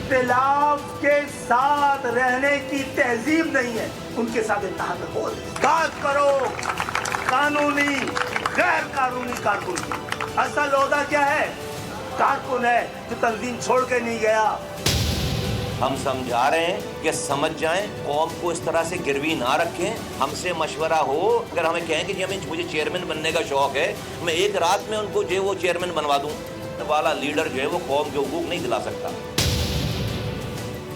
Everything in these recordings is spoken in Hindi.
इख्तिलाफ के साथ रहने की तहजीब नहीं है, उनके साथ इत्तेहाद हो। बात करो कानूनी गैर कानूनी कारकुन की। असल ओहदा क्या है? कारकुन है जो तंजीम छोड़ के नहीं गया। हम समझा रहे हैं कि समझ जाएं, कौम को इस तरह से गिरवी ना रखें। हमसे मशवरा हो, अगर हमें कहें कि हमें मुझे चेयरमैन बनने का शौक है, मैं एक रात में उनको जो वो चेयरमैन बनवा दूं वाला लीडर जो है वो कौम के हुकूक नहीं दिला सकता।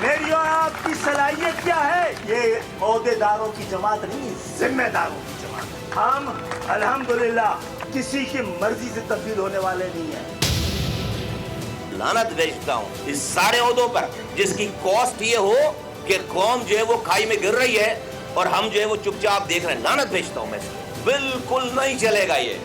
मेरी और आपकी सलाहियत क्या है? ये ओहदेदारों की जमात नहीं, जिम्मेदारों की जमात। हम अल्हम्दुलिल्लाह किसी की मर्जी से तब्दील होने वाले नहीं है। लानत भेजता हूँ इस सारे ओहदों पर जिसकी कॉस्ट ये हो कि कौम जो है वो खाई में गिर रही है और हम जो है वो चुपचाप देख रहे हैं। लानत भेजता हूँ मैं, बिल्कुल नहीं चलेगा ये।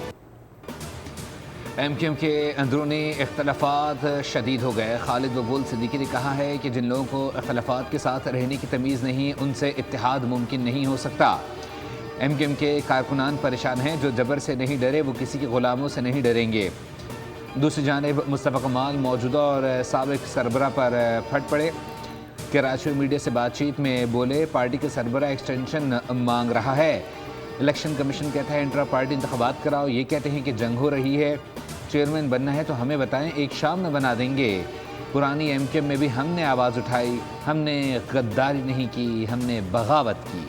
एमक्यूएम के अंदरूनी इख्तलाफात शदीद हो गए। खालिद मकबूल सिद्दीकी ने कहा है कि जिन लोगों को इख्तलाफात के साथ रहने की तमीज़ नहीं, उनसे इत्तेहाद मुमकिन नहीं हो सकता। एमक्यूएम के कारकुनान परेशान हैं, जो जबर से नहीं डरे वो किसी के ग़ुलामों से नहीं डरेंगे। दूसरी जानिब मुस्तफ़ा कमाल मौजूदा और साबिक़ सरबरा पर फट पड़े। कराची में मीडिया से बातचीत में बोले, पार्टी के सरबरा एक्सटेंशन मांग रहा है। इलेक्शन कमीशन कहता है इंट्रा पार्टी इंतखाबात कराओ, ये कहते हैं कि जंग हो रही है। चेयरमैन बनना है तो हमें बताएं, एक शाम में बना देंगे। पुरानी एमक्यूएम में भी हमने आवाज़ उठाई, हमने गद्दारी नहीं की, हमने बगावत की।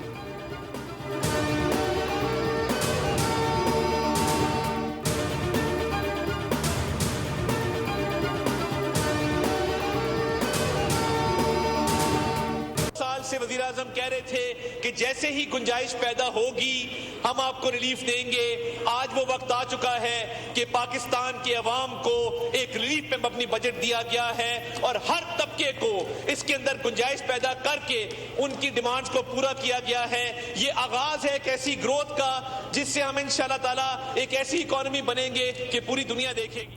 से वज़ीर आज़म कह रहे थे कि जैसे ही गुंजाइश पैदा होगी हम आपको रिलीफ देंगे। आज वो वक्त आ चुका है कि पाकिस्तान के अवाम को एक रिलीफ पे मबनी बजट दिया गया है और हर तबके को इसके अंदर गुंजाइश पैदा करके उनकी डिमांड्स को पूरा किया गया है। ये आगाज है एक ऐसी ग्रोथ का जिससे हम इंशाअल्लाह ताला एक ऐसी इकोनॉमी बनेंगे कि पूरी दुनिया देखेगी।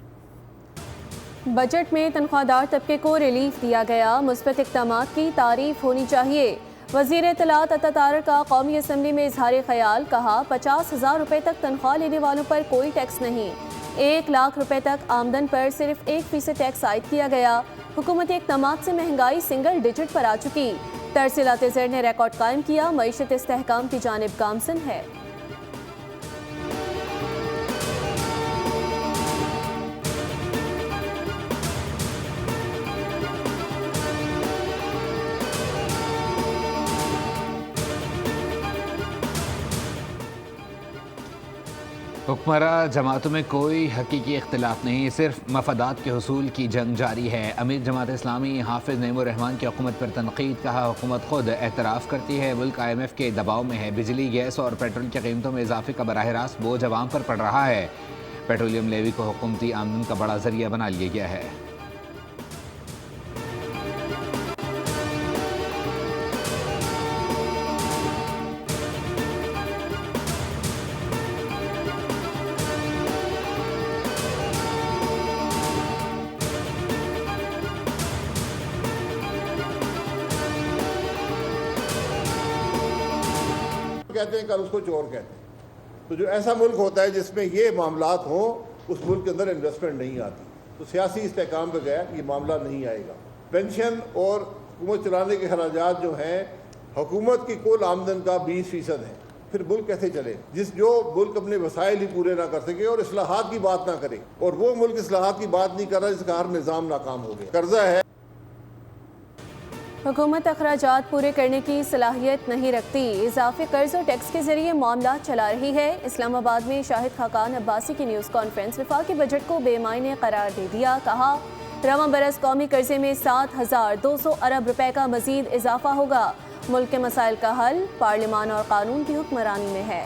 बजट में तनख्वाहदार तबके को रिलीफ दिया गया, मुस्बत इक़दामात की तारीफ होनी चाहिए। वज़ीर इत्तलात अता तारक का कौमी असम्बली में इजहार ख्याल, कहा 50,000 रुपये तक तनख्वाह लेने वालों पर कोई टैक्स नहीं, 1 लाख रुपये तक आमदन पर सिर्फ 1% टैक्स आयद किया गया। हुकूमती इक़दामात से महंगाई सिंगल डिजिट पर आ चुकी। तरसीलात ज़र ने रिकॉर्ड कायम किया, मईशत इस्तेहकाम की जानिब गामसन है। हुक्मरान जमातों में कोई हकीकी इख्तिलाफ नहीं, सिर्फ मफादात के हुसूल की जंग जारी है। अमीर जमात इस्लामी हाफिज नईमुर रहमान की हुकूमत पर तनकीद, कहा हुकूमत खुद एतराफ़ करती है मुल्क IMF के दबाव में है। बिजली, गैस और पेट्रोल की कीमतों में इजाफे का बराह रास्त बोझ अवाम पर पड़ रहा है। पेट्रोलियम लेवी को हुकूमती आमदन का बड़ा जरिया बना लिया गया है। कहते हैं कल उसको चोर कहते हैं। तो जो ऐसा मुल्क होता है जिसमें ये मामलात हों, उस मुल्क के अंदर इन्वेस्टमेंट नहीं आती। तो सियासी इस्तेहकाम के बगैर ये मामला नहीं आएगा। पेंशन और हुकूमत चलाने के खराजात जो हैं हुकूमत की कुल आमदन का 20% है। फिर मुल्क कैसे चले जो मुल्क अपने वसाइल ही पूरे ना कर सके और इस्लाहात की बात ना करे, और वो मुल्क इस्लाहात की बात नहीं कर रहा जिसका हर निज़ाम नाकाम हो गया। कर्जा है, हुकूमत अखराजात पूरे करने की सलाहियत नहीं रखती, इजाफी कर्ज और टैक्स के जरिए मामला चला रही है। इस्लामाबाद में शाहिद खाकान अब्बासी की न्यूज़ कॉन्फ्रेंस वफाकी बजट को बेमायने करार दे दिया। कहा रवां बरस कौमी कर्जे में 7,200 अरब रुपए का मजीद इजाफा होगा। मुल्क के मसाइल का हल पार्लिमान और कानून की हुक्मरानी में है।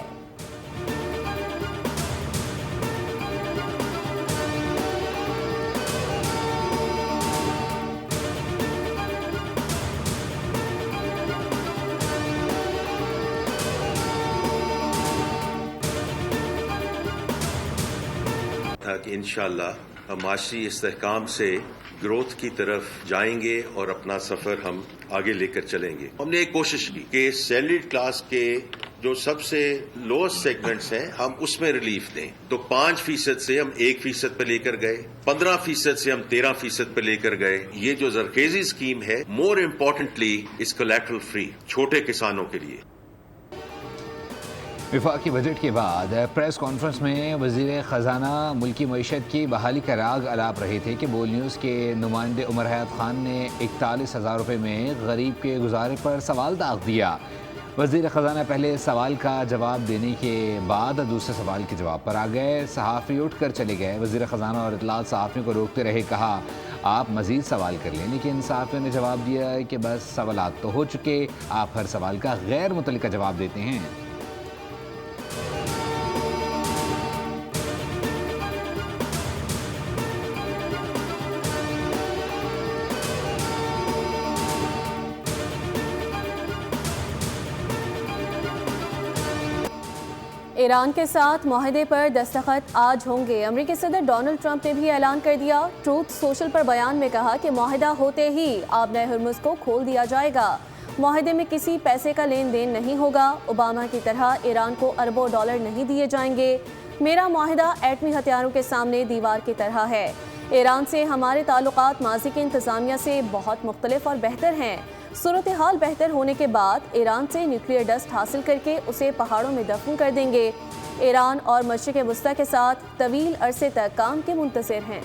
कि इंशाअल्लाह माशी इस्तेहकाम से ग्रोथ की तरफ जाएंगे और अपना सफर हम आगे लेकर चलेंगे। हमने एक कोशिश की कि सैलरीड क्लास के जो सबसे लोएस्ट सेगमेंट्स हैं हम उसमें रिलीफ दें। तो 5% से हम 1% पे लेकर गए, 15% से हम 13% पे लेकर गए। ये जो जरखेजी स्कीम है, more importantly is collateral free, छोटे किसानों के लिए। वफाकी बजट के बाद प्रेस कॉन्फ्रेंस में वज़ीर ख़जाना मुल्की मईशत की बहाली का राग अलाप रहे थे कि बोल न्यूज़ के नुमाइंदे उमर हयात खान ने 41,000 रुपये में गरीब के गुजारे पर सवाल दाग दिया। वज़ीर ख़जाना पहले सवाल का जवाब देने के बाद दूसरे सवाल के जवाब पर आ गए। सहाफ़ी उठ कर चले गए। वज़ीर ख़जाना और इत्तलात सहाफ़ियों को रोकते रहे, कहा आप मज़ीद सवाल कर लें, लेकिन सहाफ़ियों ने जवाब दिया कि बस सवालात तो हो चुके, आप हर सवाल का गैर मुतल्लिका जवाब देते हैं। ईरान के साथ माहदे पर दस्तखत आज होंगे। अमेरिकी सदर डोनाल्ड ट्रंप ने भी ऐलान कर दिया। ट्रूथ सोशल पर बयान में कहा कि माहदा होते ही आबनए हुर्मुज़ को खोल दिया जाएगा। माहदे में किसी पैसे का लेन देन नहीं होगा। ओबामा की तरह ईरान को अरबों डॉलर नहीं दिए जाएंगे। मेरा माहदा एटमी हथियारों के सामने दीवार की तरह है। ईरान से हमारे ताल्लुकात माजी की इंतज़ामिया से बहुत मुख्तलिफ और बेहतर हैं। सूरत हाल बेहतर होने के बाद ईरान से न्यूक्लियर डस्ट हासिल करके उसे पहाड़ों में दफन कर देंगे। ईरान और मशरिक़ वस्ता के साथ तवील अरसे तक काम के मुंतज़िर हैं।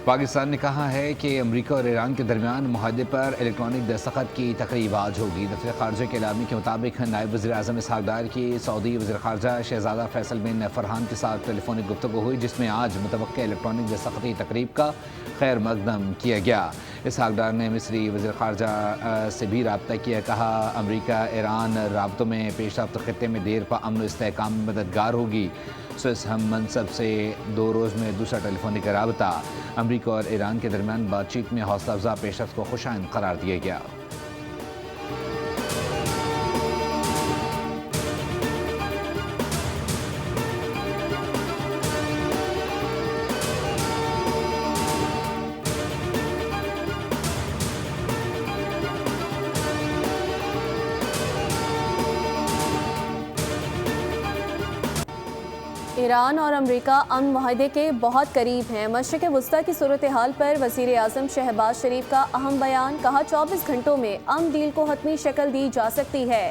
पाकिस्तान ने कहा है कि अमेरिका और ईरान के दरमियान मुआहदे पर इलेक्ट्रॉनिक दस्तखत की तकरीब आज होगी। दफ्तर ख़ारजा के एलामी के मुताबिक नायब वज़ीर आज़म इसहाक़ डार की सऊदी वज़ीर ख़ारजा शहज़ादा फैसल बिन फ़रहान के साथ टेलीफोनिक गुफ्तगू हुई, जिसमें आज मुतवक्किल इलेक्ट्रॉनिक दस्तखती तकरीब का खैर मकदम किया गया। इसहाक़ डार ने मिस्री वज़ीर ख़ारजा से भी रब्ता किया। कहा अमेरिका ईरान राबतों में पेशरफ्त ख़ित्ते में देर पा अमन इस्तेहकाम में मददगार होगी। स्विस हम मनसब से 2 रोज़ में दूसरा टेलीफोनिक रब्ता। अमेरिका और ईरान के दरमियान बातचीत में हौसला अफजा पेशरफ्त को खुशाइन करार दिया गया। ईरान और अमेरिका अमन मुआहदे के बहुत करीब हैं। मशरिक़ वस्ता की सूरत हाल पर वज़ीर आज़म शहबाज शरीफ का अहम बयान। कहा 24 घंटों में अमन डील को हतमी शक्ल दी जा सकती है।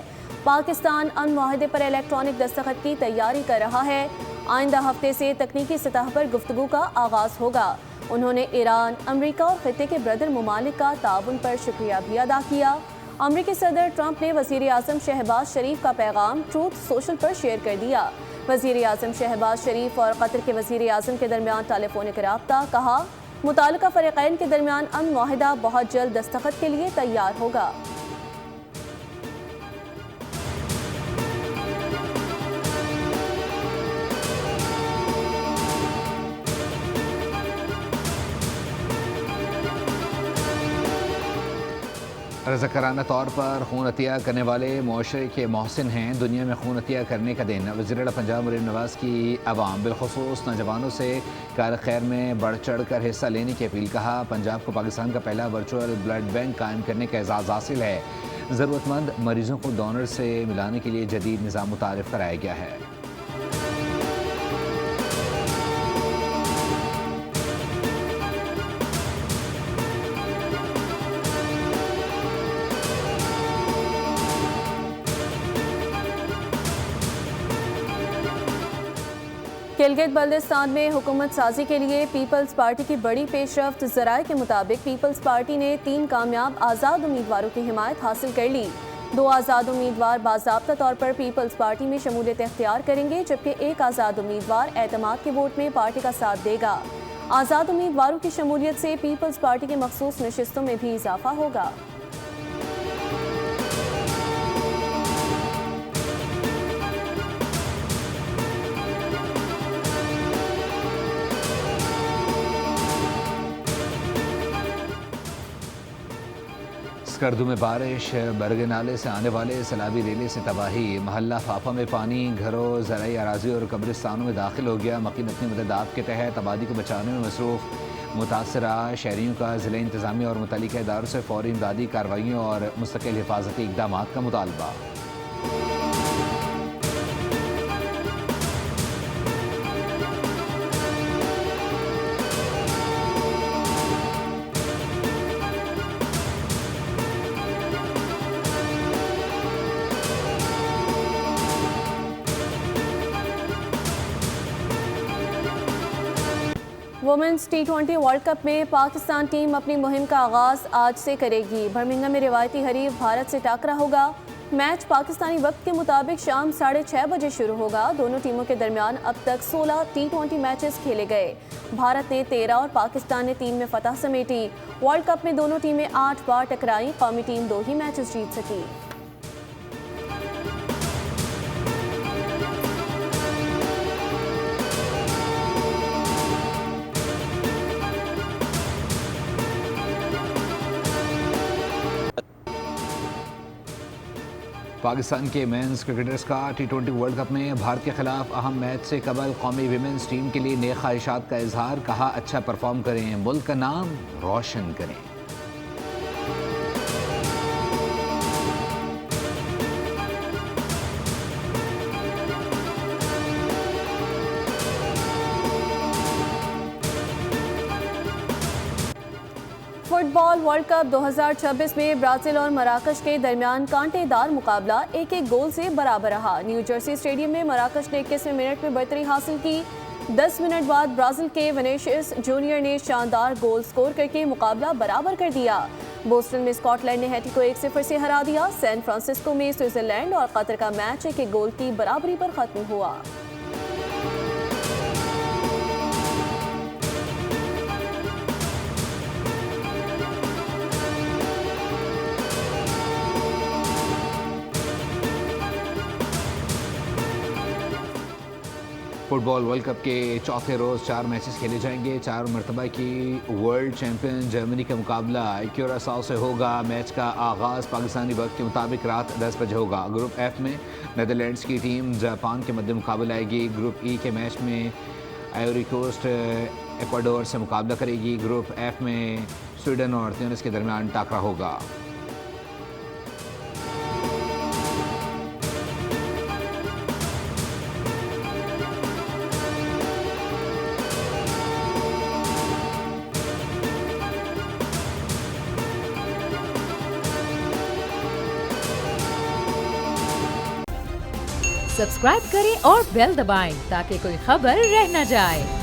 पाकिस्तान अमन मुआहदे पर इलेक्ट्रॉनिक दस्तखत की तैयारी कर रहा है। आइंदा हफ्ते से तकनीकी सतह पर गुफ्तगू का आगाज़ होगा। उन्होंने ईरान, अमेरिका और खित्ते के ब्रदर ममालिक का ताउन पर शुक्रिया भी अदा किया। अमेरिकी सदर ट्रंप ने वज़ीर आज़म शहबाज शरीफ का पैगाम ट्रूथ सोशल पर शेयर कर दिया। वज़ीर आज़म शहबाज शरीफ और कतर के वज़ीर आज़म के दरमियान टेलीफोनिक रब्ता। कहा मुताल्लिका फ़रीक़ैन के दरमियान अमन मुआहदा बहुत जल्द दस्तखत के लिए तैयार होगा। रज़ाकाराना तौर पर खून अतिया करने वाले मुआशरे के मोहसिन हैं। दुनिया में खून अतिया करने का दिन। वज़ीर पंजाब मरीम नवाज़ की अवाम बिलखुसूस नौजवानों से कार खैर में बढ़ चढ़ कर हिस्सा लेने की अपील। कहा पंजाब को पाकिस्तान का पहला वर्चुअल ब्लड बैंक कायम करने का एजाज़ हासिल है। ज़रूरतमंद मरीजों को डोनर से मिलाने के लिए जदीद निज़ाम मुतारिफ कराया गया है। गिलगित बल्दिस्तान में हुकूमत साजी के लिए पीपल्स पार्टी की बड़ी पेशरफ्त। ज़राए के मुताबिक पीपल्स पार्टी ने 3 कामयाब आज़ाद उम्मीदवारों की हिमायत हासिल कर ली। 2 आज़ाद उम्मीदवार बाज़ाब्ता तौर पर पीपल्स पार्टी में शमूलियत इख्तियार करेंगे, जबकि 1 आज़ाद उम्मीदवार एतमाद के वोट में पार्टी का साथ देगा। आज़ाद उम्मीदवारों की शमूलियत से पीपल्स पार्टी की मखसूस नशिस्तों में भी इजाफा होगा। स्कर्दू में बारिश, बरगे नाले से आने वाले सैलाबी रेले से तबाही। महल्ला फाफा में पानी घरों, ज़राई अराजी और कब्रिस्तानों में दाखिल हो गया। मकीन अपनी मदद के तहत आबादी को बचाने में मसरूफ़। मुतासरा शहरियों का ज़िला इंतज़ामिया और मुतल्लिका इदारों से फ़ौरी इमदादी कार्रवाइयों और मुस्तकिल हिफाजती इक़दाम का मुतालबा। वुमेंस T20 वर्ल्ड कप में पाकिस्तान टीम अपनी मुहिम का आगाज़ आज से करेगी। बर्मिंघम में रिवायती हरीफ भारत से टाकरा होगा। मैच पाकिस्तानी वक्त के मुताबिक शाम 6:30 बजे शुरू होगा। दोनों टीमों के दरमियान अब तक 16 T20 मैचेस खेले गए। भारत ने 13 और पाकिस्तान ने 3 में फतह समेटी। वर्ल्ड कप में दोनों टीमें 8 बार टकराई। कौमी टीम 2 ही मैचेस जीत सकी। पाकिस्तान के मेंस क्रिकेटर्स का T20 वर्ल्ड कप में भारत के खिलाफ अहम मैच से कबल कौमी विमेंस टीम के लिए नेक ख्वाहिशात का इजहार। कहा, अच्छा परफॉर्म करें, मुल्क का नाम रोशन करें। फुटबॉल वर्ल्ड कप 2026 में ब्राजील और मराकश के दरमियान कांटेदार मुकाबला 1-1 गोल से बराबर रहा। न्यू जर्सी स्टेडियम में मराकश ने 21वें मिनट में बढ़तरी हासिल की। 10 मिनट बाद ब्राजील के विनीशियस जूनियर ने शानदार गोल स्कोर करके मुकाबला बराबर कर दिया। बोस्टन में स्कॉटलैंड ने हैटी को 1-0 से हरा दिया। सैन फ्रांसिस्को में स्विट्जरलैंड और कतर का मैच 1-1 गोल की बराबरी पर खत्म हुआ। फुटबॉल वर्ल्ड कप के चौथे रोज़ 4 मैचेस खेले जाएंगे। 4 मरतबा की वर्ल्ड चैंपियन जर्मनी का मुकाबला क्यूरासाओ से होगा। मैच का आगाज़ पाकिस्तानी वक्त के मुताबिक रात 10 बजे होगा। ग्रुप एफ में नेदरलैंड्स की टीम जापान के मध्य मुकाबला आएगी। ग्रुप ई के मैच में आइवरी कोस्ट इक्वाडोर से मुकाबला करेगी। ग्रुप एफ में स्वीडन और ट्यूनिस के दरमियान टाकरा होगा। सब्सक्राइब करें और बेल दबाएं ताकि कोई खबर रह न जाए।